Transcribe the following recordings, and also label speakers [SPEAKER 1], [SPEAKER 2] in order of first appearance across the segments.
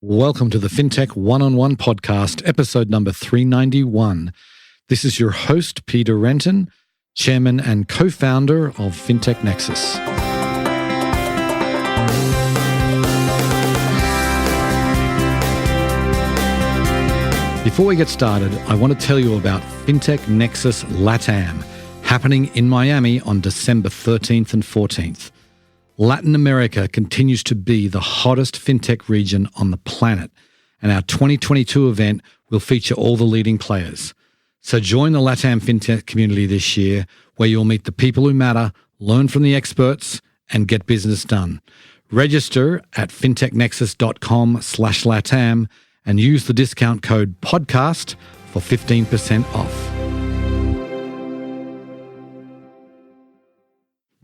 [SPEAKER 1] Welcome to the FinTech One-on-One podcast, episode number 391. This is your host, Peter Renton, chairman and co-founder of FinTech Nexus. Before we get started, I want to tell you about FinTech Nexus LATAM, happening in Miami on December 13th and 14th. Latin America continues to be the hottest fintech region on the planet, and our 2022 event will feature all the leading players. So join the LATAM fintech community this year, where you'll meet the people who matter, learn from the experts, and get business done. Register at fintechnexus.com/LATAM and use the discount code PODCAST for 15% off.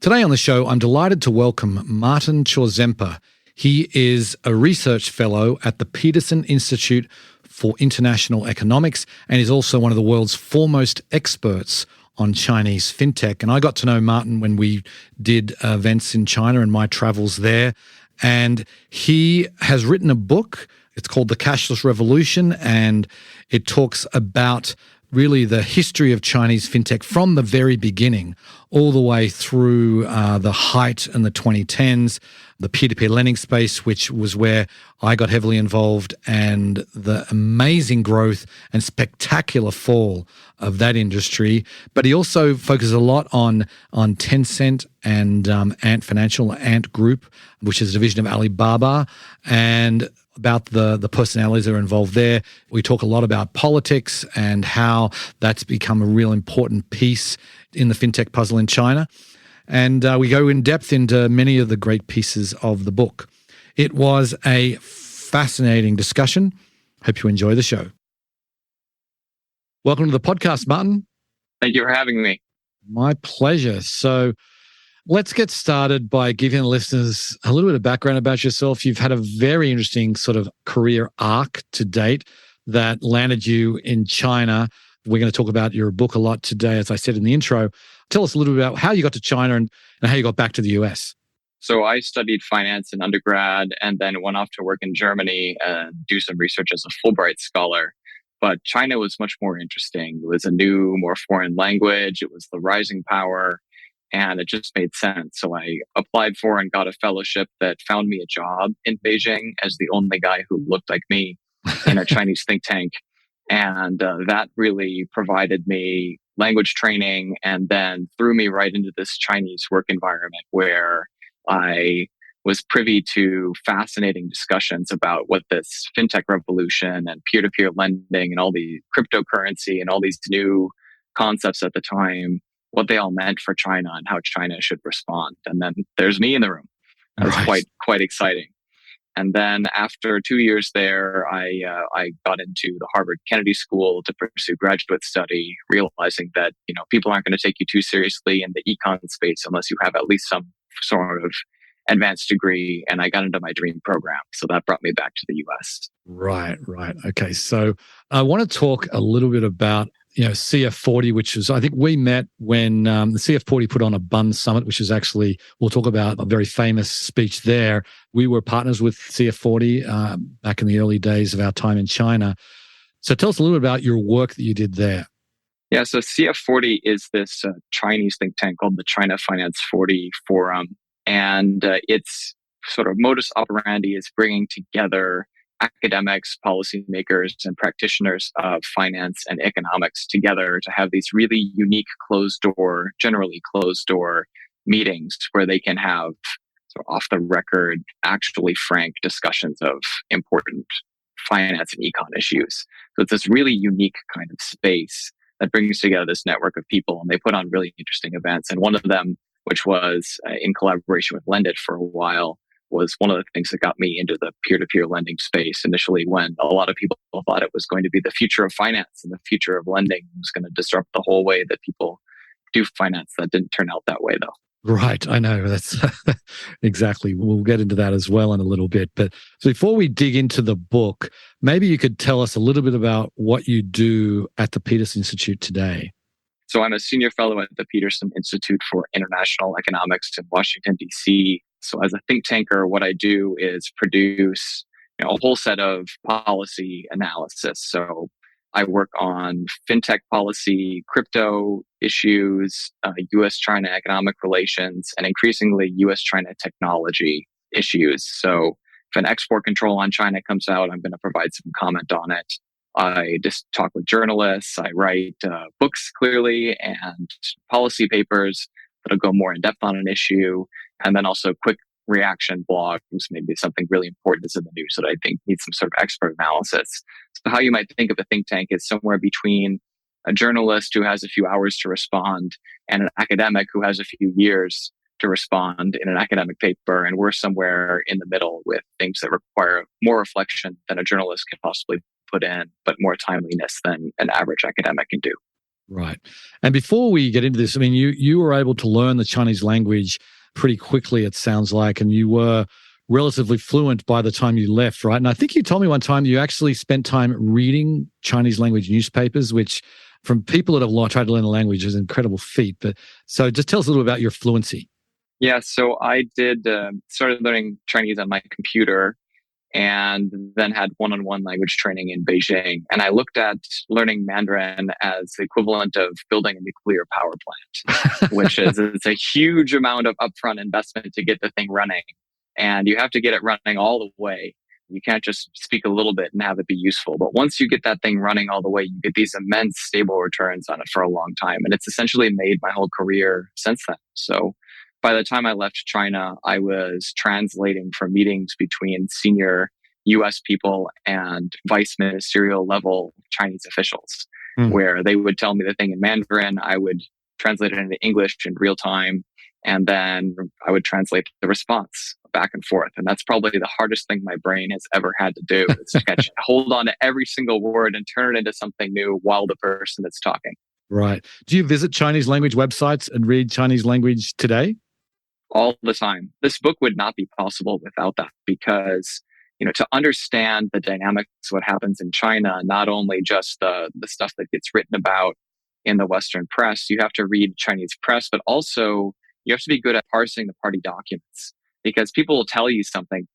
[SPEAKER 1] Today on the show, I'm delighted to welcome Martin Chorzempa. He is a research fellow at the Peterson Institute for International Economics and is also one of the world's foremost experts on Chinese fintech. And I got to know Martin when we did events in China and my travels there. And he has written a book. It's called The Cashless Revolution, and it talks about really the history of Chinese fintech from the very beginning, all the way through the height in the 2010s, the peer-to-peer lending space, which was where I got heavily involved, and the amazing growth and spectacular fall of that industry. But he also focuses a lot on Tencent and Ant Financial, Ant Group, which is a division of Alibaba, and about the personalities that are involved there. We talk a lot about politics and how that's become a real important piece in the fintech puzzle in China. And we go in depth into many of the great pieces of the book. It was a fascinating discussion. Hope you enjoy the show. Welcome to the podcast, Martin.
[SPEAKER 2] Thank you for having me.
[SPEAKER 1] My pleasure. So let's get started by giving the listeners a little bit of background about yourself. You've had a very interesting sort of career arc to date that landed you in China. We're going to talk about your book a lot today, as I said in the intro. Tell us a little bit about how you got to China and how you got back to the US.
[SPEAKER 2] So I studied finance in undergrad and then went off to work in Germany and do some research as a Fulbright scholar. But China was much more interesting. It was a new, more foreign language. It was the rising power. And it just made sense. So I applied for and got a fellowship that found me a job in Beijing as the only guy who looked like me in a Chinese think tank. And that really provided me language training and then threw me right into this Chinese work environment where I was privy to fascinating discussions about what this fintech revolution and peer-to-peer lending and all the cryptocurrency and all these new concepts at the time, what they all meant for China and how China should respond. And then there's me in the room. That was quite exciting. And then after 2 years there, I got into the Harvard Kennedy School to pursue graduate study, realizing that people aren't going to take you too seriously in the econ space unless you have at least some sort of advanced degree. And I got into my dream program. So that brought me back to the US.
[SPEAKER 1] Right. Okay. So I want to talk a little bit about CF40, which is, I think we met when the CF40 put on a Bund Summit, which is actually, we'll talk about a very famous speech there. We were partners with CF40 back in the early days of our time in China. So tell us a little bit about your work that you did there.
[SPEAKER 2] Yeah, so CF40 is this Chinese think tank called the China Finance 40 Forum. And its sort of modus operandi is bringing together academics, policymakers, and practitioners of finance and economics together to have these really unique generally closed door meetings where they can have sort of off the record, actually frank discussions of important finance and econ issues. So it's this really unique kind of space that brings together this network of people, and they put on really interesting events. And one of them, which was in collaboration with Lendit for a while, was one of the things that got me into the peer-to-peer lending space initially, when a lot of people thought it was going to be the future of finance and the future of lending. It was going to disrupt the whole way that people do finance. That didn't turn out that way, though.
[SPEAKER 1] Right. I know. That's exactly. We'll get into that as well in a little bit. But so before we dig into the book, maybe you could tell us a little bit about what you do at the Peterson Institute today.
[SPEAKER 2] So I'm a senior fellow at the Peterson Institute for International Economics in Washington, D.C. So as a think tanker, what I do is produce a whole set of policy analysis. So I work on fintech policy, crypto issues, U.S.-China economic relations, and increasingly U.S.-China technology issues. So if an export control on China comes out, I'm going to provide some comment on it. I just talk with journalists. I write books, clearly, and policy papers that'll go more in depth on an issue, and then also quick reaction blogs, maybe something really important is in the news that I think needs some sort of expert analysis. So how you might think of a think tank is somewhere between a journalist who has a few hours to respond and an academic who has a few years to respond in an academic paper. And we're somewhere in the middle with things that require more reflection than a journalist can possibly put in, but more timeliness than an average academic can do.
[SPEAKER 1] Right. And before we get into this, I mean, you were able to learn the Chinese language pretty quickly, it sounds like, and you were relatively fluent by the time you left, right? And I think you told me one time you actually spent time reading Chinese language newspapers, which from people that have tried to learn the language is an incredible feat. But so just tell us a little about your fluency.
[SPEAKER 2] Yeah, so I did started learning Chinese on my computer and then had one-on-one language training in Beijing. And I looked at learning Mandarin as the equivalent of building a nuclear power plant, which is it's a huge amount of upfront investment to get the thing running. And you have to get it running all the way. You can't just speak a little bit and have it be useful. But once you get that thing running all the way, you get these immense stable returns on it for a long time. And it's essentially made my whole career since then. So by the time I left China, I was translating for meetings between senior US people and vice ministerial level Chinese officials, where they would tell me the thing in Mandarin, I would translate it into English in real time, and then I would translate the response back and forth. And that's probably the hardest thing my brain has ever had to do, is to hold on to every single word and turn it into something new while the person that's talking.
[SPEAKER 1] Right. Do you visit Chinese language websites and read Chinese language today?
[SPEAKER 2] All the time. This book would not be possible without that, because to understand the dynamics of what happens in China, not only just the stuff that gets written about in the Western press, you have to read Chinese press, but also you have to be good at parsing the party documents, because people will tell you something,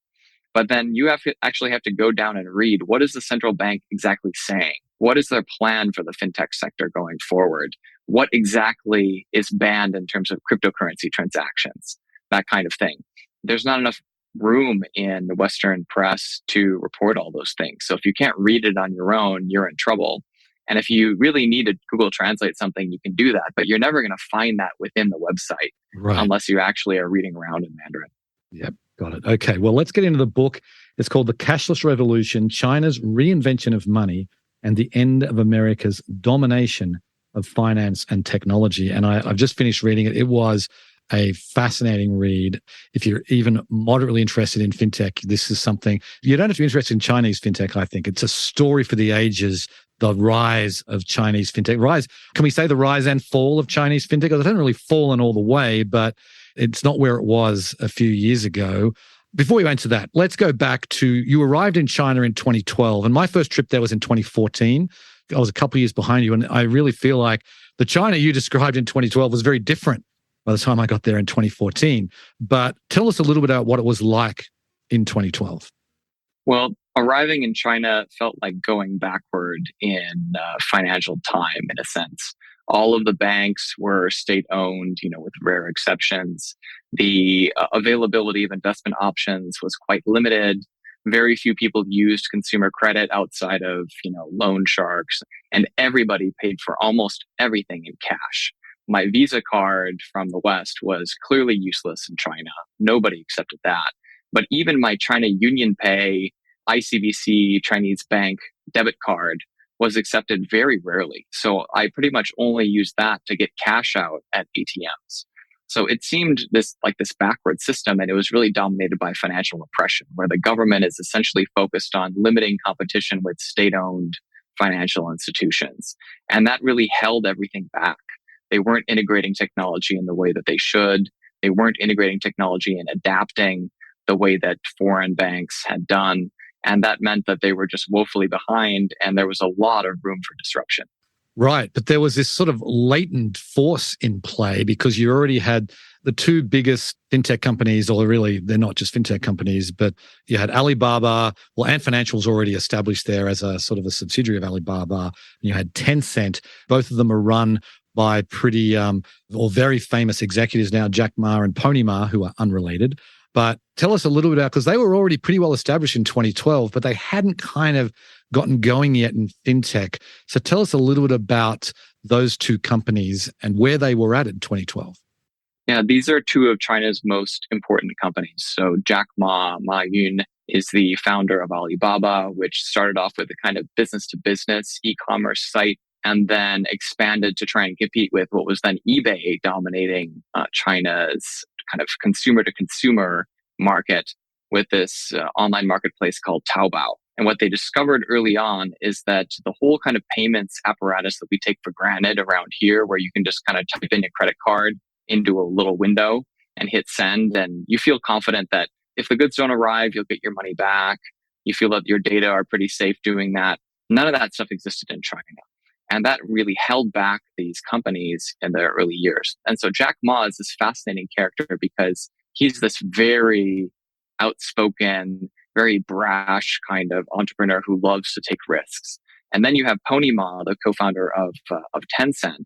[SPEAKER 2] but then you actually have to go down and read, what is the central bank exactly saying? What is their plan for the fintech sector going forward? What exactly is banned in terms of cryptocurrency transactions? That kind of thing. There's not enough room in the Western press to report all those things. So if you can't read it on your own, you're in trouble. And if you really need to Google Translate something, you can do that, but you're never going to find that within the website, right, unless you actually are reading around in Mandarin.
[SPEAKER 1] Yep, got it. Okay, well, let's get into the book. It's called The Cashless Revolution, China's Reinvention of Money and the End of America's Domination of Finance and Technology. And I've just finished reading it. It was a fascinating read. If you're even moderately interested in fintech, this is something. You don't have to be interested in Chinese fintech, I think. It's a story for the ages, the rise of Chinese fintech. Can we say the rise and fall of Chinese fintech? It hasn't really fallen all the way, but it's not where it was a few years ago. Before we answer that, let's go back to, you arrived in China in 2012, and my first trip there was in 2014. I was a couple of years behind you, and I really feel like the China you described in 2012 was very different by the time I got there in 2014. But tell us a little bit about what it was like in 2012.
[SPEAKER 2] Well, arriving in China felt like going backward in financial time, in a sense. All of the banks were state-owned, with rare exceptions. The availability of investment options was quite limited. Very few people used consumer credit outside of, loan sharks, and everybody paid for almost everything in cash. My Visa card from the West was clearly useless in China. Nobody accepted that. But even my China UnionPay, ICBC, Chinese bank debit card was accepted very rarely. So I pretty much only used that to get cash out at ATMs. So it seemed this backward system, and it was really dominated by financial repression, where the government is essentially focused on limiting competition with state-owned financial institutions. And that really held everything back. They weren't integrating technology in the way that they should. They weren't integrating technology and adapting the way that foreign banks had done. And that meant that they were just woefully behind, and there was a lot of room for disruption. Right.
[SPEAKER 1] But there was this sort of latent force in play, because you already had the two biggest fintech companies, or really, they're not just fintech companies, but you had Alibaba. Well, Ant Financial was already established there as a sort of a subsidiary of Alibaba. And you had Tencent. Both of them are run by pretty or very famous executives now, Jack Ma and Pony Ma, who are unrelated. But tell us a little bit about, because they were already pretty well established in 2012, but they hadn't kind of gotten going yet in fintech. So tell us a little bit about those two companies and where they were at in 2012.
[SPEAKER 2] Yeah, these are two of China's most important companies. So Jack Ma, Ma Yun, is the founder of Alibaba, which started off with a kind of business-to-business e-commerce site and then expanded to try and compete with what was then eBay dominating China's kind of consumer-to-consumer market with this online marketplace called Taobao. And what they discovered early on is that the whole kind of payments apparatus that we take for granted around here, where you can just kind of type in your credit card into a little window and hit send, and you feel confident that if the goods don't arrive, you'll get your money back. You feel that your data are pretty safe doing that. None of that stuff existed in China. And that really held back these companies in their early years. And so Jack Ma is this fascinating character because he's this very outspoken, very brash kind of entrepreneur who loves to take risks. And then you have Pony Ma, the co-founder of Tencent,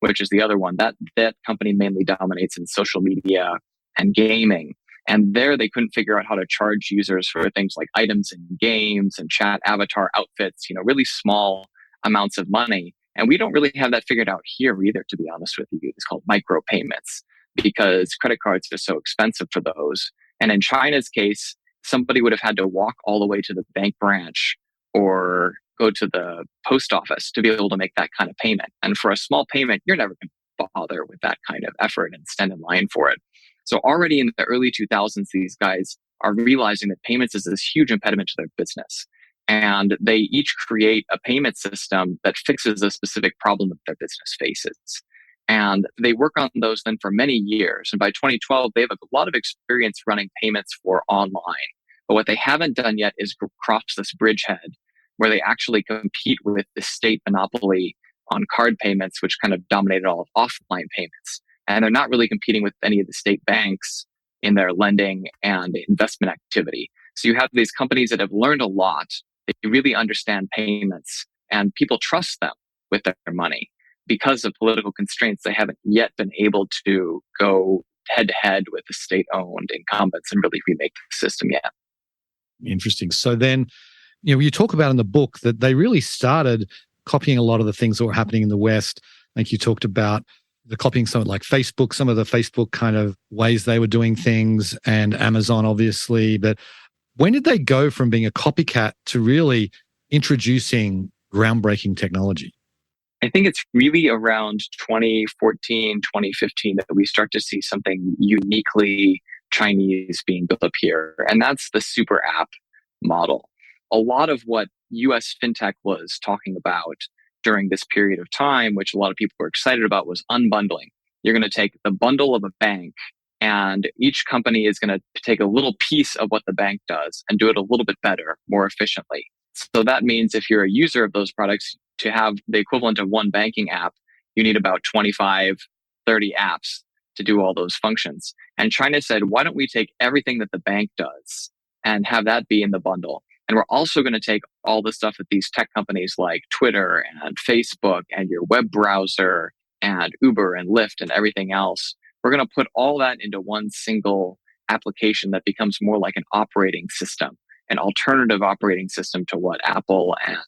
[SPEAKER 2] which is the other one. That company mainly dominates in social media and gaming. And there they couldn't figure out how to charge users for things like items in games and chat avatar outfits, really small amounts of money. And we don't really have that figured out here either, to be honest with you. It's called micropayments because credit cards are so expensive for those. And in China's case, somebody would have had to walk all the way to the bank branch or go to the post office to be able to make that kind of payment. And for a small payment, you're never going to bother with that kind of effort and stand in line for it. So already in the early 2000s, these guys are realizing that payments is this huge impediment to their business. And they each create a payment system that fixes a specific problem that their business faces. And they work on those then for many years. And by 2012, they have a lot of experience running payments for online. But what they haven't done yet is cross this bridgehead where they actually compete with the state monopoly on card payments, which kind of dominated all of offline payments. And they're not really competing with any of the state banks in their lending and investment activity. So you have these companies that have learned a lot. They really understand payments and people trust them with their money. Because of political constraints, they haven't yet been able to go head to head with the state-owned incumbents and really remake the system yet.
[SPEAKER 1] Interesting. So then, you talk about in the book that they really started copying a lot of the things that were happening in the West. Like you talked about the copying something like Facebook, some of the Facebook kind of ways they were doing things, and Amazon, obviously. But when did they go from being a copycat to really introducing groundbreaking technology?
[SPEAKER 2] I think it's really around 2014, 2015 that we start to see something uniquely Chinese being built up here. And that's the super app model. A lot of what US fintech was talking about during this period of time, which a lot of people were excited about, was unbundling. You're going to take the bundle of a bank, and each company is going to take a little piece of what the bank does and do it a little bit better, more efficiently. So that means if you're a user of those products, to have the equivalent of one banking app, you need about 25, 30 apps to do all those functions. And China said, why don't we take everything that the bank does and have that be in the bundle? And we're also going to take all the stuff that these tech companies like Twitter and Facebook and your web browser and Uber and Lyft and everything else. We're going to put all that into one single application that becomes more like an operating system, an alternative operating system to what Apple and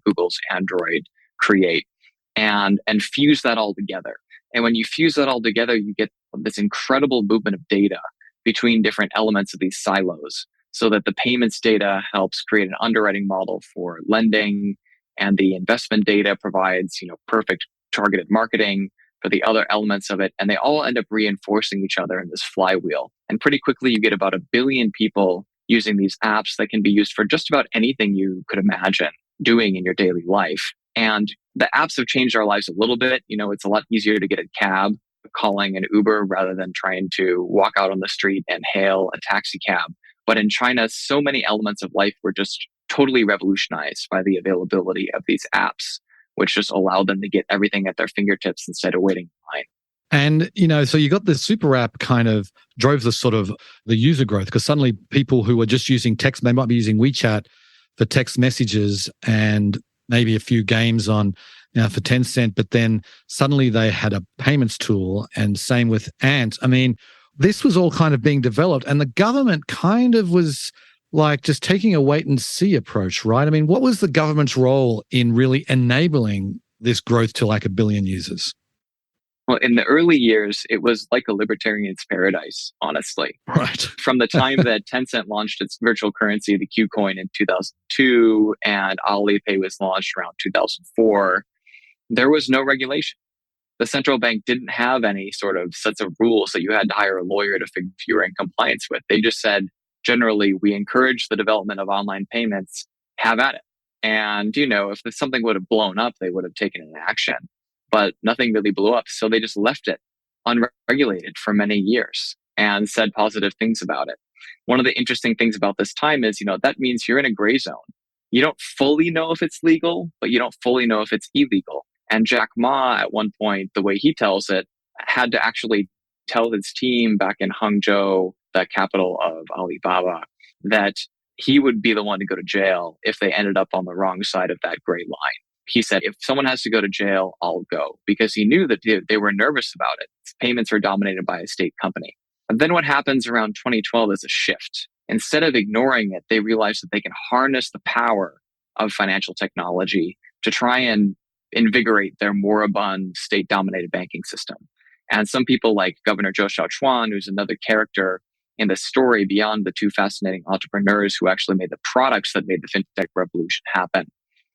[SPEAKER 2] Google's Android create, and fuse that all together. And when you fuse that all together, you get this incredible movement of data between different elements of these silos, so that the payments data helps create an underwriting model for lending, and the investment data provides, perfect targeted marketing for the other elements of it. And they all end up reinforcing each other in this flywheel. And pretty quickly, you get about 1 billion people using these apps that can be used for just about anything you could imagine doing in your daily life. And the apps have changed our lives a little bit. It's a lot easier to get a cab calling an Uber rather than trying to walk out on the street and hail a taxi cab. But in China, so many elements of life were just totally revolutionized by the availability of these apps, which just allowed them to get everything at their fingertips instead of waiting in line.
[SPEAKER 1] And, so you got the super app kind of drove the sort of the user growth because suddenly people who were just using text, they might be using WeChat for text messages and maybe a few games on for Tencent, but then suddenly they had a payments tool, and same with Ant. I mean, this was all kind of being developed, and the government kind of was like just taking a wait and see approach, right? I mean, what was the government's role in really enabling this growth to like 1 billion users?
[SPEAKER 2] Well, in the early years, it was like a libertarian's paradise, honestly.
[SPEAKER 1] Right.
[SPEAKER 2] From the time that Tencent launched its virtual currency, the Q coin, in 2002, and Alipay was launched around 2004, there was no regulation. The central bank didn't have any sort of sets of rules that you had to hire a lawyer to figure if you were in compliance with. They just said, generally, we encourage the development of online payments, have at it. And, if something would have blown up, they would have taken an action. But nothing really blew up. So they just left it unregulated for many years and said positive things about it. One of the interesting things about this time is, that means you're in a gray zone. You don't fully know if it's legal, but you don't fully know if it's illegal. And Jack Ma, at one point, the way he tells it, had to actually tell his team back in Hangzhou, the capital of Alibaba, that he would be the one to go to jail if they ended up on the wrong side of that gray line. He said, if someone has to go to jail, I'll go, because he knew that they were nervous about it. Payments are dominated by a state company. And then what happens around 2012 is a shift. Instead of ignoring it, they realize that they can harness the power of financial technology to try and invigorate their moribund state-dominated banking system. And some people like Governor Zhou Xiaochuan, who's another character in the story beyond the two fascinating entrepreneurs who actually made the products that made the fintech revolution happen.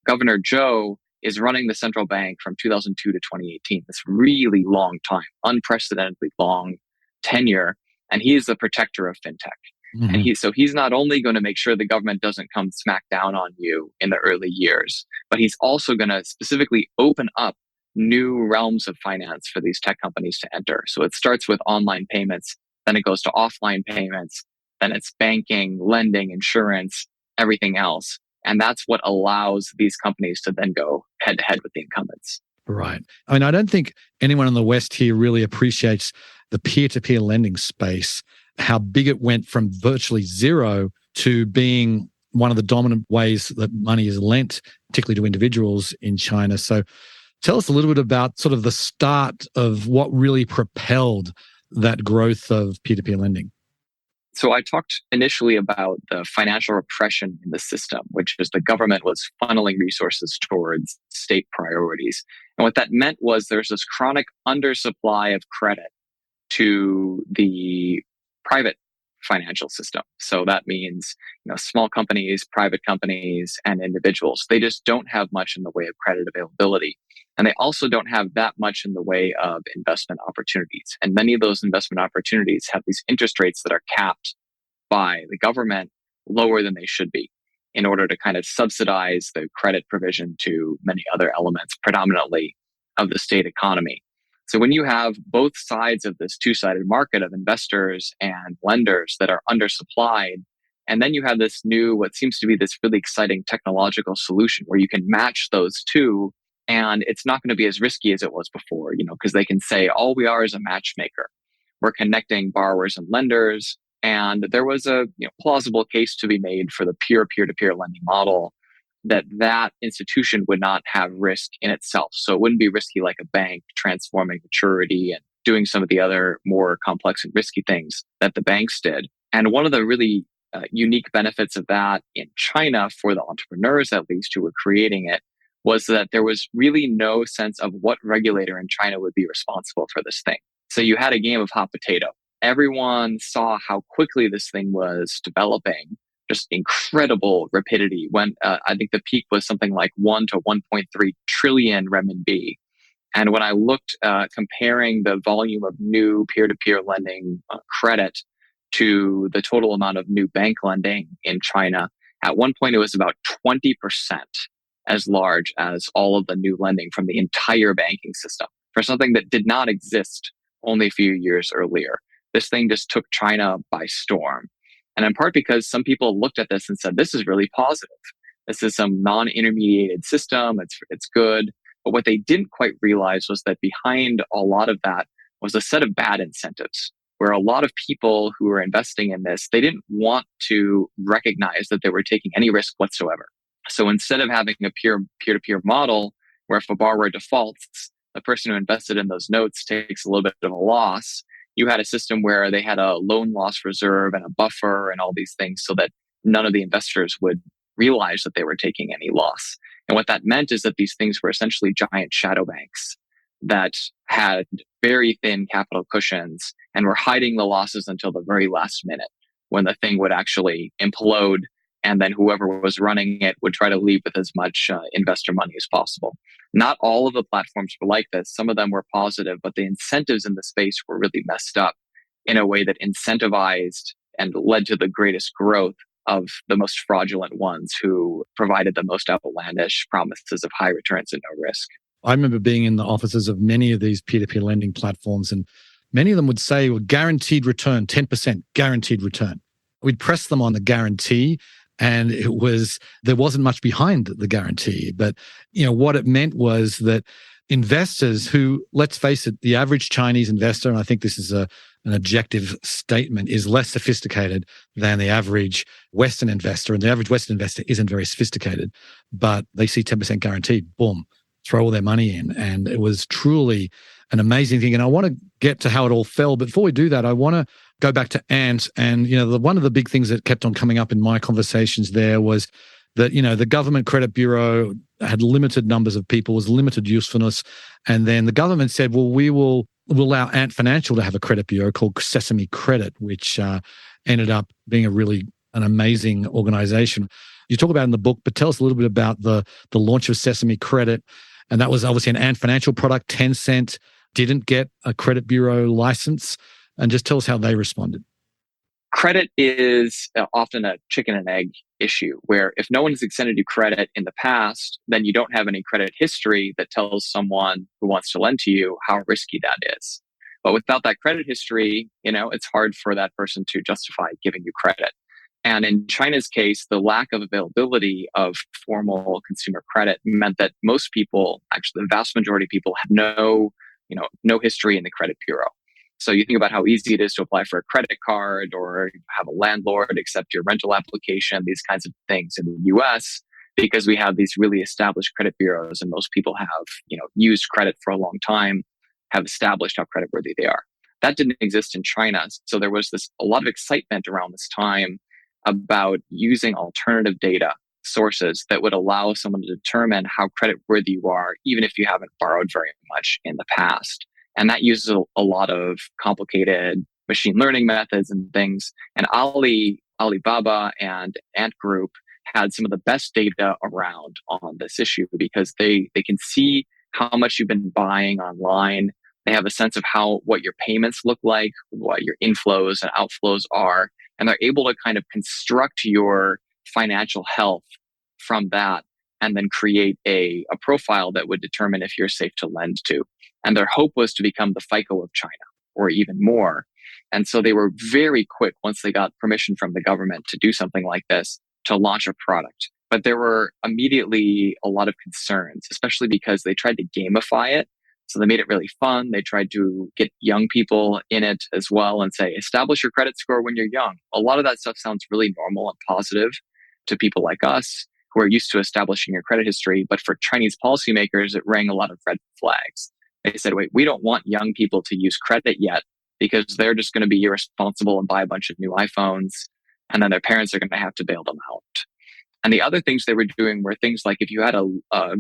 [SPEAKER 2] Governor Zhou is running the central bank from 2002 to 2018. This really long time, unprecedentedly long tenure. And he is the protector of fintech. Mm-hmm. And he's not only going to make sure the government doesn't come smack down on you in the early years, but he's also going to specifically open up new realms of finance for these tech companies to enter. So it starts with online payments, then it goes to offline payments, then it's banking, lending, insurance, everything else. And that's what allows these companies to then go head to head with the incumbents.
[SPEAKER 1] Right. I mean, I don't think anyone in the West here really appreciates the peer-to-peer lending space, how big it went from virtually zero to being one of the dominant ways that money is lent, particularly to individuals in China. So tell us a little bit about sort of the start of what really propelled that growth of peer-to-peer lending.
[SPEAKER 2] So I talked initially about the financial repression in the system, which is the government was funneling resources towards state priorities. And what that meant was there's this chronic undersupply of credit to the private financial system. So that means, small companies, private companies, and individuals. They just don't have much in the way of credit availability. And they also don't have that much in the way of investment opportunities. And many of those investment opportunities have these interest rates that are capped by the government lower than they should be in order to kind of subsidize the credit provision to many other elements, predominantly of the state economy. So when you have both sides of this two-sided market of investors and lenders that are undersupplied, and then you have this new, what seems to be this really exciting technological solution where you can match those two, and it's not going to be as risky as it was before, because they can say, all we are is a matchmaker. We're connecting borrowers and lenders. And there was a plausible case to be made for the peer-to-peer lending model that institution would not have risk in itself. So it wouldn't be risky like a bank transforming maturity and doing some of the other more complex and risky things that the banks did. And one of the really unique benefits of that in China for the entrepreneurs, at least, who were creating it, was that there was really no sense of what regulator in China would be responsible for this thing. So you had a game of hot potato. Everyone saw how quickly this thing was developing, just incredible rapidity. When I think the peak was something like 1 to 1.3 trillion renminbi. And when I looked comparing the volume of new peer-to-peer lending credit to the total amount of new bank lending in China, at one point it was about 20% as large as all of the new lending from the entire banking system for something that did not exist only a few years earlier. This thing just took China by storm. And in part because some people looked at this and said, this is really positive. This is some non-intermediated system. It's good. But what they didn't quite realize was that behind a lot of that was a set of bad incentives where a lot of people who were investing in this, they didn't want to recognize that they were taking any risk whatsoever. So instead of having a pure peer-to-peer model where if a borrower defaults, the person who invested in those notes takes a little bit of a loss, you had a system where they had a loan loss reserve and a buffer and all these things so that none of the investors would realize that they were taking any loss. And what that meant is that these things were essentially giant shadow banks that had very thin capital cushions and were hiding the losses until the very last minute when the thing would actually implode. And then whoever was running it would try to leave with as much investor money as possible. Not all of the platforms were like this. Some of them were positive, but the incentives in the space were really messed up in a way that incentivized and led to the greatest growth of the most fraudulent ones who provided the most outlandish promises of high returns and no risk.
[SPEAKER 1] I remember being in the offices of many of these peer-to-peer lending platforms, and many of them would say, well, guaranteed return, 10% guaranteed return. We'd press them on the guarantee, and there wasn't much behind the guarantee. But what it meant was that investors who, let's face it, the average Chinese investor, and I think this is an objective statement, is less sophisticated than the average Western investor. And the average Western investor isn't very sophisticated, but they see 10% guaranteed, boom, throw all their money in. And it was truly an amazing thing. And I want to get to how it all fell. But before we do that, I want to go back to Ant. And, one of the big things that kept on coming up in my conversations there was that, the government credit bureau had limited numbers of people, was limited usefulness. And then the government said, well, we'll allow Ant Financial to have a credit bureau called Sesame Credit, which ended up being an amazing organization. You talk about it in the book, but tell us a little bit about the launch of Sesame Credit. And that was obviously an Ant Financial product. Tencent didn't get a credit bureau license. And just tell us how they responded.
[SPEAKER 2] Credit is often a chicken and egg issue where if no one has extended you credit in the past, then you don't have any credit history that tells someone who wants to lend to you how risky that is. But without that credit history, it's hard for that person to justify giving you credit. And in China's case, the lack of availability of formal consumer credit meant that most people, actually the vast majority of people, have no history in the credit bureau. So you think about how easy it is to apply for a credit card or have a landlord accept your rental application, these kinds of things in the US, because we have these really established credit bureaus and most people have, used credit for a long time, have established how creditworthy they are. That didn't exist in China. So there was a lot of excitement around this time about using alternative data sources that would allow someone to determine how creditworthy you are, even if you haven't borrowed very much in the past. And that uses a lot of complicated machine learning methods and things. And Alibaba and Ant Group had some of the best data around on this issue because they can see how much you've been buying online. They have a sense of what your payments look like, what your inflows and outflows are. And they're able to kind of construct your financial health from that and then create a profile that would determine if you're safe to lend to. And their hope was to become the FICO of China or even more. And so they were very quick once they got permission from the government to do something like this to launch a product. But there were immediately a lot of concerns, especially because they tried to gamify it. So they made it really fun. They tried to get young people in it as well and say, establish your credit score when you're young. A lot of that stuff sounds really normal and positive to people like us who are used to establishing your credit history. But for Chinese policymakers, it rang a lot of red flags. They said, wait, we don't want young people to use credit yet because they're just going to be irresponsible and buy a bunch of new iPhones. And then their parents are going to have to bail them out. And the other things they were doing were things like if you had a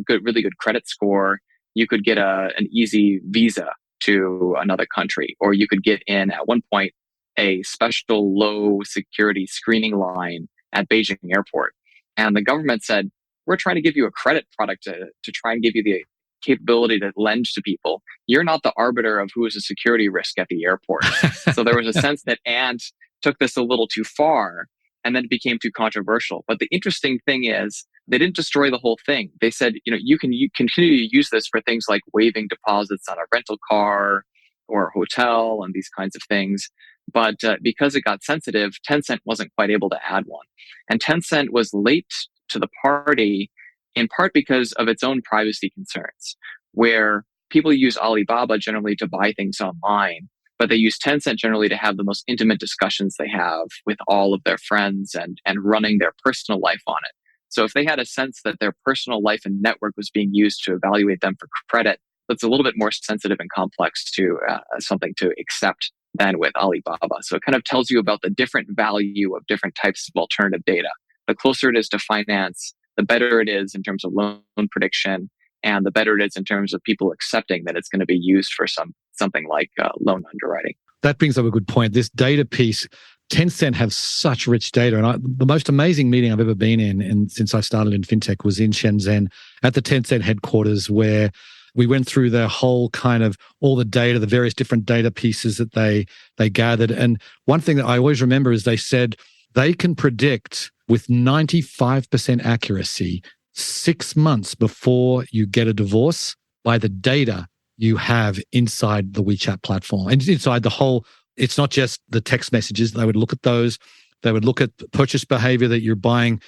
[SPEAKER 2] really good credit score, you could get an easy visa to another country, or you could get in at one point a special low security screening line at Beijing airport. And the government said, we're trying to give you a credit product to try and give you the capability to lend to people. You're not the arbiter of who is a security risk at the airport. So there was a sense that Ant took this a little too far and then it became too controversial. But the interesting thing is they didn't destroy the whole thing. They said, you continue to use this for things like waiving deposits on a rental car or a hotel and these kinds of things. But because it got sensitive, Tencent wasn't quite able to add one. And Tencent was late to the party in part because of its own privacy concerns, where people use Alibaba generally to buy things online, but they use Tencent generally to have the most intimate discussions they have with all of their friends and running their personal life on it. So if they had a sense that their personal life and network was being used to evaluate them for credit, that's a little bit more sensitive and complex to something to accept than with Alibaba. So it kind of tells you about the different value of different types of alternative data. The closer it is to finance, the better it is in terms of loan prediction, and the better it is in terms of people accepting that it's going to be used for something like loan underwriting.
[SPEAKER 1] That brings up a good point. This data piece, Tencent have such rich data. And the most amazing meeting I've ever been in, and since I started in fintech, was in Shenzhen at the Tencent headquarters, where we went through their whole kind of all the data, the various different data pieces that they gathered. And one thing that I always remember is they said they can predict with 95% accuracy 6 months before you get a divorce by the data you have inside the WeChat platform and inside the whole. It's not just the text messages. They would look at those. They would look at purchase behavior, that you're buying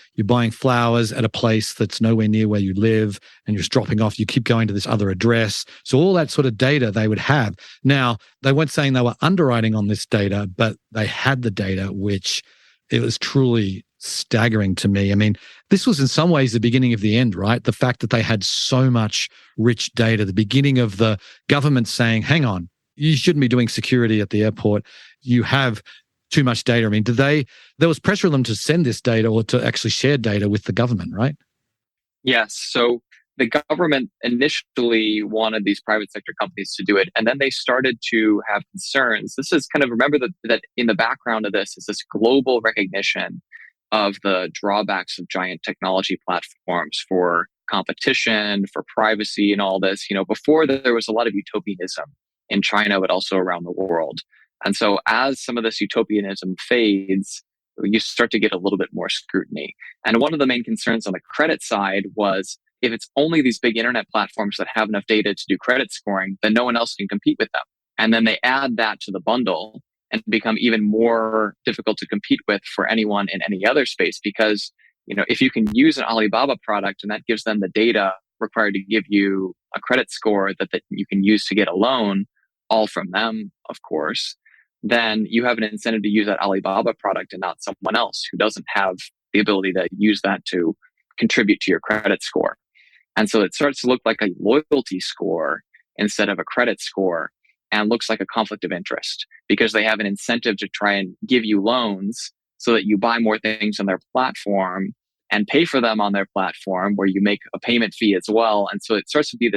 [SPEAKER 1] flowers at a place that's nowhere near where you live, and you're dropping off. You keep going to this other address. So all that sort of data they would have. Now, they weren't saying they were underwriting on this data, but they had the data, which it was truly staggering to me. I mean, this was in some ways the beginning of the end, right? The fact that they had so much rich data, the beginning of the government saying, hang on, you shouldn't be doing security at the airport. You have too much data. I mean, there was pressure on them to send this data or to actually share data with the government, right?
[SPEAKER 2] Yes. So the government initially wanted these private sector companies to do it, and then they started to have concerns. This is kind of, remember that in the background of this is this global recognition of the drawbacks of giant technology platforms for competition, for privacy, and all this. Before there was a lot of utopianism in China, but also around the world. And so as some of this utopianism fades, you start to get a little bit more scrutiny. And one of the main concerns on the credit side was, if it's only these big internet platforms that have enough data to do credit scoring, then no one else can compete with them. And then they add that to the bundle and become even more difficult to compete with for anyone in any other space. Because, if you can use an Alibaba product and that gives them the data required to give you a credit score that you can use to get a loan, all from them, of course, then you have an incentive to use that Alibaba product and not someone else who doesn't have the ability to use that to contribute to your credit score. And so it starts to look like a loyalty score instead of a credit score, and looks like a conflict of interest, because they have an incentive to try and give you loans so that you buy more things on their platform and pay for them on their platform, where you make a payment fee as well. And so it starts to be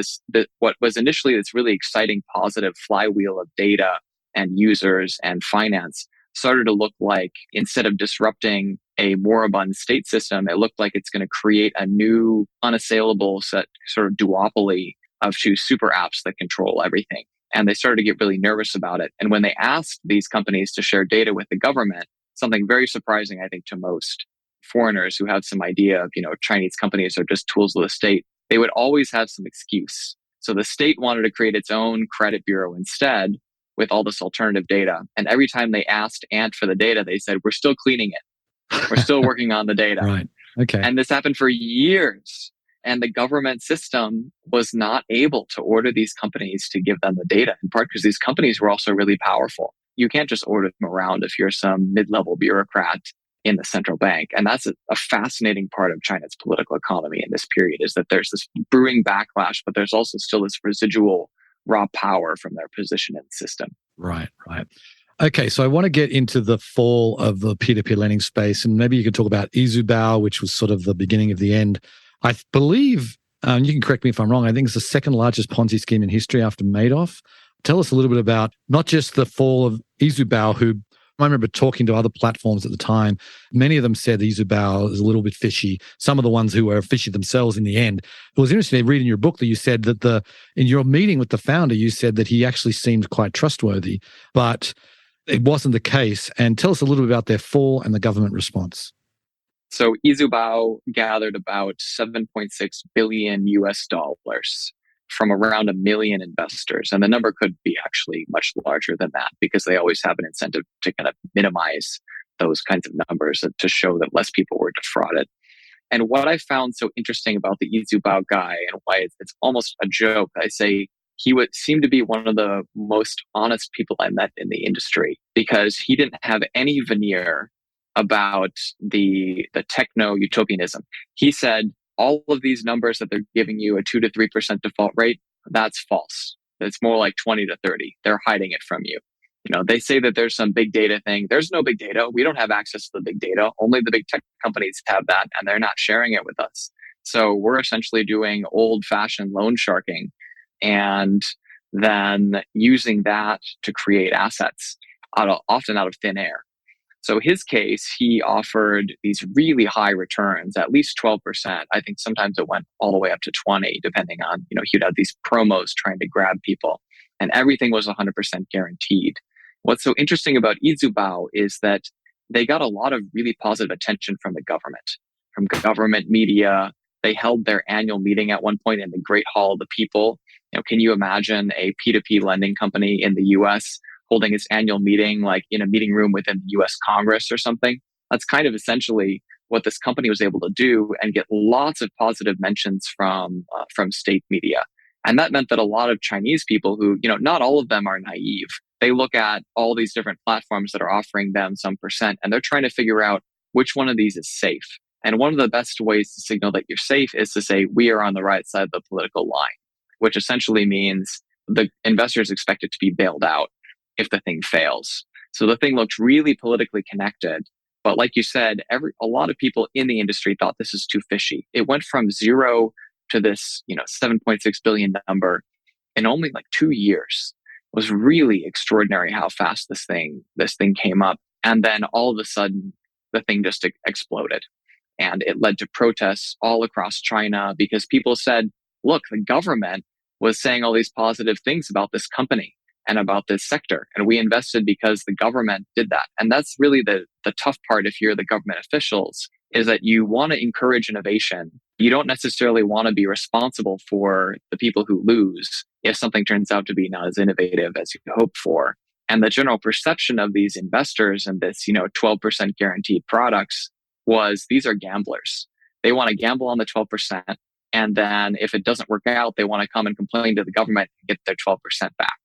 [SPEAKER 2] what was initially this really exciting positive flywheel of data and users and finance started to look like, instead of disrupting a moribund state system, it looked like it's going to create a new unassailable sort of duopoly of two super apps that control everything. And they started to get really nervous about it. And when they asked these companies to share data with the government, something very surprising, I think, to most foreigners who have some idea of, Chinese companies are just tools of the state, they would always have some excuse. So the state wanted to create its own credit bureau instead, with all this alternative data. And every time they asked Ant for the data, they said, we're still cleaning it. We're still working on the data.
[SPEAKER 1] Right. Okay.
[SPEAKER 2] And this happened for years. And the government system was not able to order these companies to give them the data, in part because these companies were also really powerful. You can't just order them around if you're some mid-level bureaucrat in the central bank. And that's a fascinating part of China's political economy in this period, is that there's this brewing backlash, but there's also still this residual raw power from their position in the system.
[SPEAKER 1] Right. Okay, so I want to get into the fall of the peer-to-peer lending space, and maybe you could talk about Izubao, which was sort of the beginning of the end. I believe, you can correct me if I'm wrong, I think it's the second largest Ponzi scheme in history after Madoff. Tell us a little bit about not just the fall of Izubao, who I remember talking to other platforms at the time. Many of them said Izubao is a little bit fishy. Some of the ones who were fishy themselves in the end. It was interesting to read in your book that you said that in your meeting with the founder, you said that he actually seemed quite trustworthy, but it wasn't the case. And tell us a little bit about their fall and the government response.
[SPEAKER 2] So Izubao gathered about 7.6 billion US dollars from around 1 million investors. And the number could be actually much larger than that, because they always have an incentive to kind of minimize those kinds of numbers to show that less people were defrauded. And what I found so interesting about the Izubao guy, and why it's almost a joke, I say he would seem to be one of the most honest people I met in the industry because he didn't have any veneer about the techno utopianism. He said, all of these numbers that they're giving you a 2 to 3% default rate, that's false. It's more like 20 to 30. They're hiding it from you. They say that there's some big data thing. There's no big data. We don't have access to the big data. Only the big tech companies have that, and they're not sharing it with us. So we're essentially doing old-fashioned loan sharking and then using that to create assets often out of thin air. So his case, he offered these really high returns, at least 12%. I think sometimes it went all the way up to 20, depending on, he'd have these promos trying to grab people, and everything was 100% guaranteed. What's so interesting about Izubao is that they got a lot of really positive attention from the government, from government media. They held their annual meeting at one point in the Great Hall of the People. Can you imagine a P2P lending company in the US holding its annual meeting like in a meeting room within the US Congress or something? That's kind of essentially what this company was able to do and get lots of positive mentions from state media. And that meant that a lot of Chinese people who, not all of them are naive. They look at all these different platforms that are offering them some percent, and they're trying to figure out which one of these is safe. And one of the best ways to signal that you're safe is to say, we are on the right side of the political line, which essentially means the investors expect it to be bailed out if the thing fails. So the thing looked really politically connected. But like you said, a lot of people in the industry thought this is too fishy. It went from zero to this, 7.6 billion number in only like 2 years. It was really extraordinary how fast this thing came up. And then all of a sudden, the thing just exploded. And it led to protests all across China because people said, look, the government was saying all these positive things about this company and about this sector. And we invested because the government did that. And that's really the tough part if you're the government officials, is that you want to encourage innovation. You don't necessarily want to be responsible for the people who lose if something turns out to be not as innovative as you hoped for. And the general perception of these investors and this, 12% guaranteed products was these are gamblers. They want to gamble on the 12%. And then if it doesn't work out, they want to come and complain to the government and get their 12% back.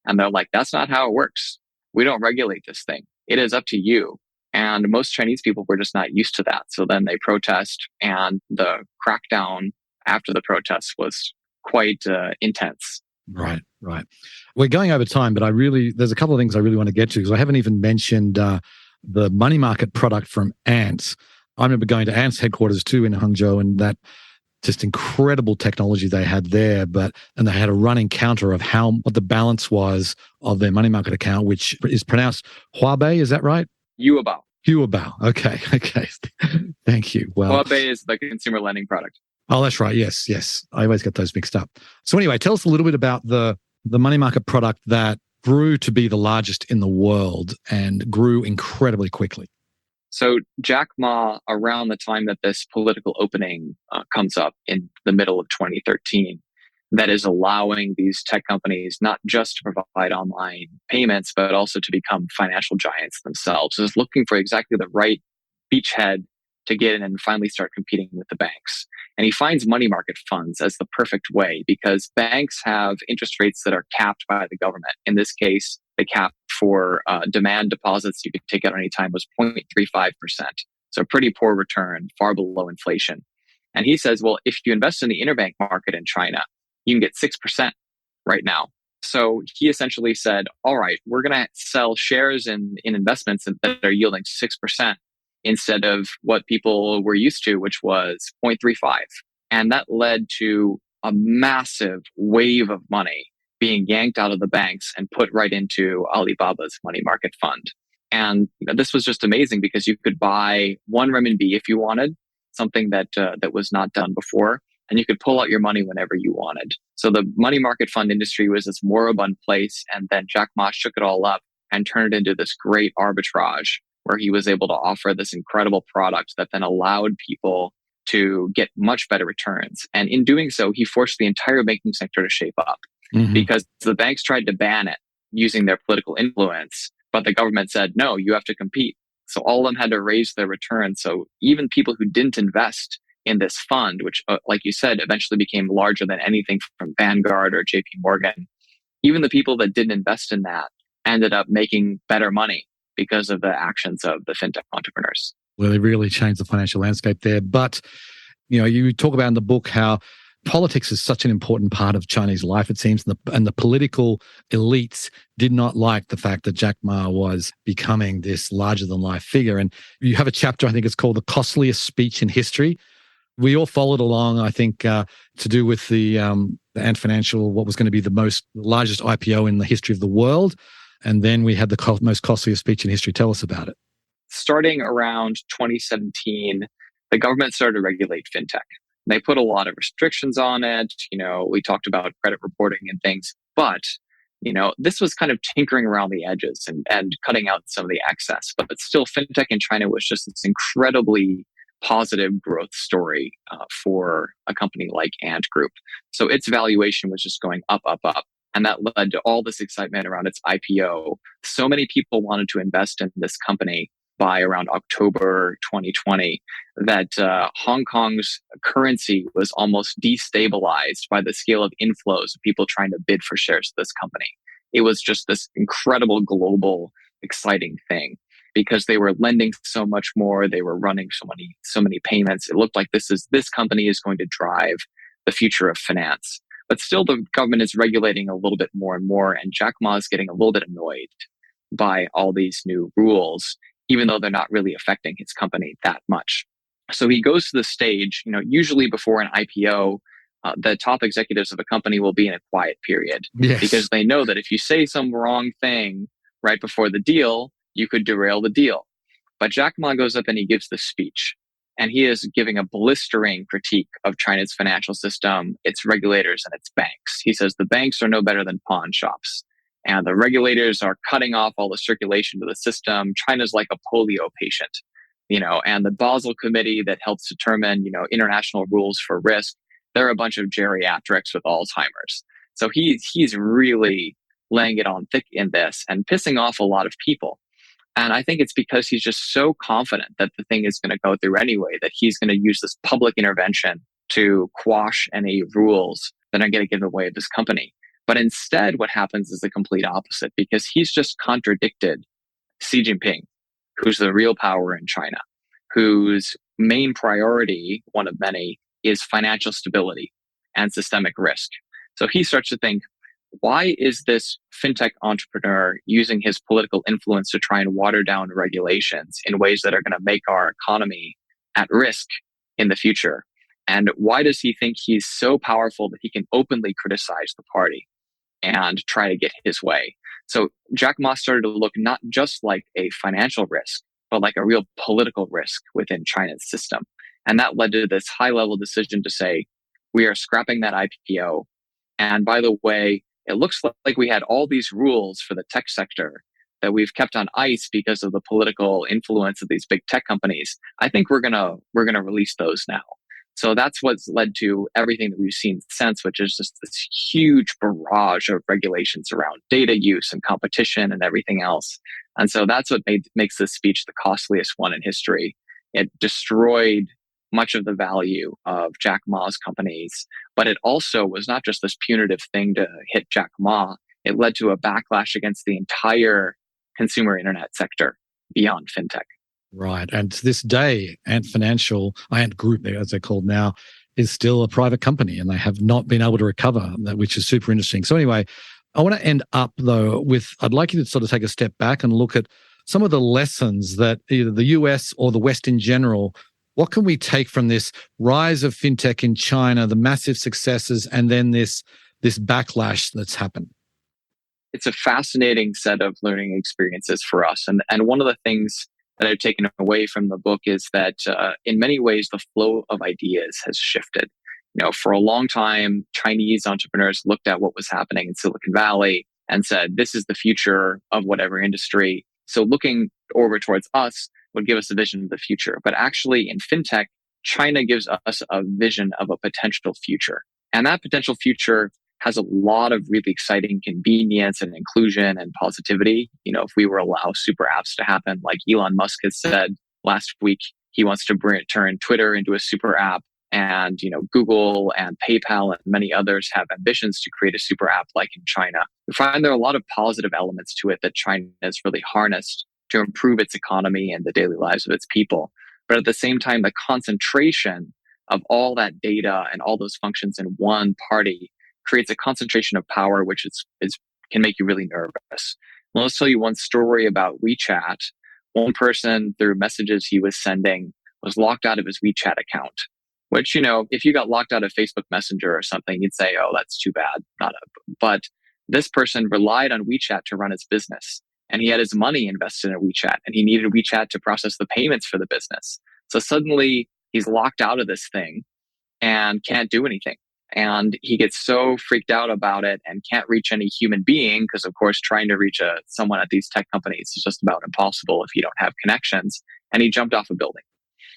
[SPEAKER 2] And they're like, that's not how it works. We don't regulate this thing. It is up to you. And most Chinese people were just not used to that. So then they protest, and the crackdown after the protest was quite intense.
[SPEAKER 1] Right. We're going over time, but there's a couple of things I really want to get to because I haven't even mentioned the money market product from Ant. I remember going to Ant's headquarters too in Hangzhou, and that just incredible technology they had there, and they had a running counter of what the balance was of their money market account, which is pronounced Huabei. Is that right? Yuabao. Okay. Thank you. Well,
[SPEAKER 2] Huabei is the consumer lending product.
[SPEAKER 1] Oh, that's right. Yes. I always get those mixed up. So anyway, tell us a little bit about the money market product that grew to be the largest in the world and grew incredibly quickly.
[SPEAKER 2] So Jack Ma, around the time that this political opening comes up in the middle of 2013, that is allowing these tech companies not just to provide online payments, but also to become financial giants themselves, is looking for exactly the right beachhead to get in and finally start competing with the banks. And he finds money market funds as the perfect way because banks have interest rates that are capped by the government. In this case, the cap for demand deposits you could take out any time was 0.35%. So pretty poor return, far below inflation. And he says, well, if you invest in the interbank market in China, you can get 6% right now. So he essentially said, all right, we're going to sell shares in investments that are yielding 6% instead of what people were used to, which was 0.35. And that led to a massive wave of money being yanked out of the banks and put right into Alibaba's money market fund. And this was just amazing because you could buy 1 renminbi if you wanted, something that was not done before, and you could pull out your money whenever you wanted. So the money market fund industry was this moribund place, and then Jack Ma shook it all up and turned it into this great arbitrage where he was able to offer this incredible product that then allowed people to get much better returns. And in doing so, he forced the entire banking sector to shape up because the banks tried to ban it using their political influence, but the government said, no, you have to compete. So all of them had to raise their returns. So even people who didn't invest in this fund, which, like you said, eventually became larger than anything from Vanguard or JP Morgan. Even the people that didn't invest in that ended up making better money because of the actions of the fintech entrepreneurs.
[SPEAKER 1] Well, they really changed the financial landscape there. But, you talk about in the book how politics is such an important part of Chinese life, it seems, and the political elites did not like the fact that Jack Ma was becoming this larger-than-life figure. And you have a chapter, I think it's called The Costliest Speech in History. We all followed along, I think, to do with the Ant Financial, what was going to be the largest IPO in the history of the world. And then we had the most costliest speech in history. Tell us about it.
[SPEAKER 2] Starting around 2017, the government started to regulate fintech. They put a lot of restrictions on it. We talked about credit reporting and things, but this was kind of tinkering around the edges and cutting out some of the excess. But still, fintech in China was just this incredibly positive growth story for a company like Ant Group. So its valuation was just going up, up, up. And that led to all this excitement around its IPO. So many people wanted to invest in this company by around October 2020 that Hong Kong's currency was almost destabilized by the scale of inflows of people trying to bid for shares of this company. It was just this incredible global exciting thing because they were lending so much more. They were running so many payments. It looked like this company is going to drive the future of finance. But still, the government is regulating a little bit more and more, and Jack Ma is getting a little bit annoyed by all these new rules, even though they're not really affecting his company that much. So he goes to the stage, usually before an IPO, the top executives of a company will be in a quiet period.
[SPEAKER 1] Yes.
[SPEAKER 2] Because they know that if you say some wrong thing right before the deal, you could derail the deal. But Jack Ma goes up and he gives the speech. And he is giving a blistering critique of China's financial system, its regulators, and its banks. He says the banks are no better than pawn shops. And the regulators are cutting off all the circulation to the system. China's like a polio patient, and the Basel Committee that helps determine, international rules for risk, they're a bunch of geriatrics with Alzheimer's. So he's really laying it on thick in this and pissing off a lot of people. And I think it's because he's just so confident that the thing is going to go through anyway, that he's going to use this public intervention to quash any rules that are going to get in the way of his company. But instead, what happens is the complete opposite, because he's just contradicted Xi Jinping, who's the real power in China, whose main priority, one of many, is financial stability and systemic risk. So he starts to think, why is this fintech entrepreneur using his political influence to try and water down regulations in ways that are going to make our economy at risk in the future? And why does he think he's so powerful that he can openly criticize the party and try to get his way? So Jack Ma started to look not just like a financial risk, but like a real political risk within China's system. And that led to this high-level decision to say, we are scrapping that IPO. And by the way, it looks like we had all these rules for the tech sector that we've kept on ice because of the political influence of these big tech companies. I think we're gonna release those now. So that's what's led to everything that we've seen since, which is just this huge barrage of regulations around data use and competition and everything else. And so that's what makes this speech the costliest one in history. It destroyed much of the value of Jack Ma's companies, but it also was not just this punitive thing to hit Jack Ma. It led to a backlash against the entire consumer internet sector beyond fintech.
[SPEAKER 1] Right. And to this day, Ant Financial, Ant Group, as they're called now, is still a private company, and they have not been able to recover that, which is super interesting. So anyway, I want to end up, though, with I'd like you to sort of take a step back and look at some of the lessons that either the US or the West in general, what can we take from this rise of fintech in China, the massive successes, and then this backlash that's happened?
[SPEAKER 2] It's a fascinating set of learning experiences for us. And one of the things that I've taken away from the book is that in many ways, the flow of ideas has shifted. For a long time, Chinese entrepreneurs looked at what was happening in Silicon Valley and said, this is the future of whatever industry. So looking over towards us would give us a vision of the future. But actually in fintech, China gives us a vision of a potential future. And that potential future has a lot of really exciting convenience and inclusion and positivity. If we were allow super apps to happen, like Elon Musk has said last week, he wants to turn Twitter into a super app. And, Google and PayPal and many others have ambitions to create a super app like in China. We find there are a lot of positive elements to it that China has really harnessed to improve its economy and the daily lives of its people. But at the same time, the concentration of all that data and all those functions in one party creates a concentration of power, which can make you really nervous. Well, let's tell you one story about WeChat. One person, through messages he was sending, was locked out of his WeChat account. Which, if you got locked out of Facebook Messenger or something, you'd say, oh, that's too bad. But this person relied on WeChat to run his business. And he had his money invested in WeChat, and he needed WeChat to process the payments for the business. So suddenly he's locked out of this thing and can't do anything. And he gets so freaked out about it and can't reach any human being because, of course, trying to reach someone at these tech companies is just about impossible if you don't have connections. And he jumped off a building.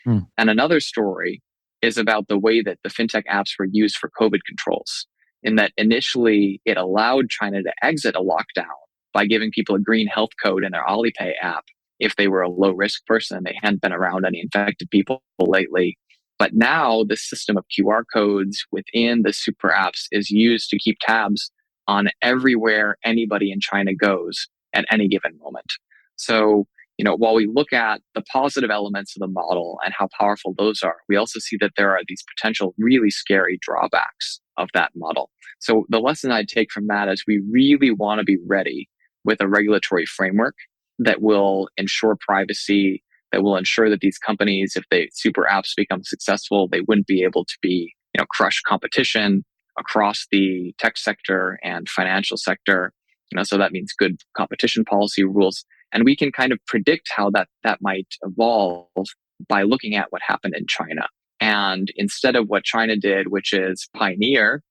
[SPEAKER 2] And another story is about the way that the fintech apps were used for COVID controls, in that initially it allowed China to exit a lockdown by giving people a green health code in their Alipay app if they were a low-risk person. They hadn't been around any infected people lately. But now the system of QR codes within the super apps is used to keep tabs on everywhere anybody in China goes at any given moment. So, while we look at the positive elements of the model and how powerful those are, we also see that there are these potential really scary drawbacks of that model. So the lesson I'd take from that is we really want to be ready with a regulatory framework that will ensure privacy, that will ensure that these companies, if they super apps become successful, they wouldn't be able to be, crush competition across the tech sector and financial sector. So that means good competition policy rules. And we can kind of predict how that might evolve by looking at what happened in China. And instead of what China did, which is pioneer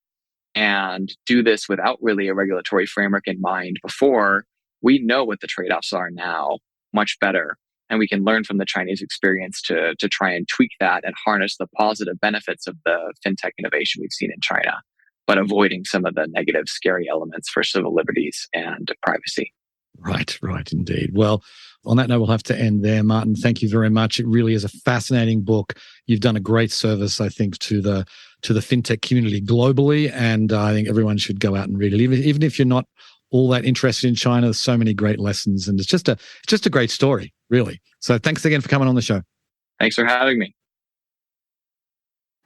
[SPEAKER 2] and do this without really a regulatory framework in mind before, we know what the trade-offs are now much better. And we can learn from the Chinese experience to try and tweak that and harness the positive benefits of the fintech innovation we've seen in China, but avoiding some of the negative, scary elements for civil liberties and privacy.
[SPEAKER 1] Right, indeed. Well, on that note, we'll have to end there. Martin, thank you very much. It really is a fascinating book. You've done a great service, I think, to the fintech community globally, and I think everyone should go out and read it. Even if you're not all that interested in China, there's so many great lessons, and it's just a great story, really. So thanks again for coming on the show.
[SPEAKER 2] Thanks for having me.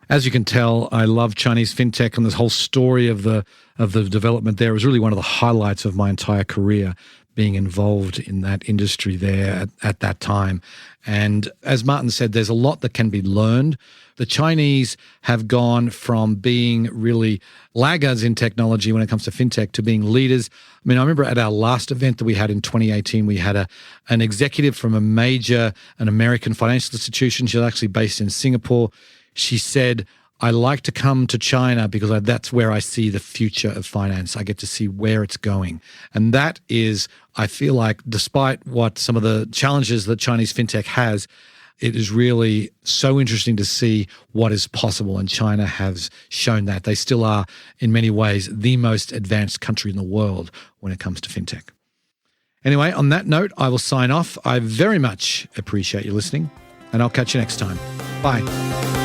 [SPEAKER 1] As you can tell, I love Chinese fintech, and this whole story of the development there was really one of the highlights of my entire career, being involved in that industry there at that time. And as Martin said, there's a lot that can be learned. The Chinese have gone from being really laggards in technology when it comes to fintech to being leaders. I mean, I remember at our last event that we had in 2018, we had an executive from an American financial institution. She's actually based in Singapore. She said, I like to come to China because that's where I see the future of finance. I get to see where it's going. And that is, I feel like, despite what some of the challenges that Chinese fintech has, it is really so interesting to see what is possible. And China has shown that. They still are, in many ways, the most advanced country in the world when it comes to fintech. Anyway, on that note, I will sign off. I very much appreciate you listening, and I'll catch you next time. Bye.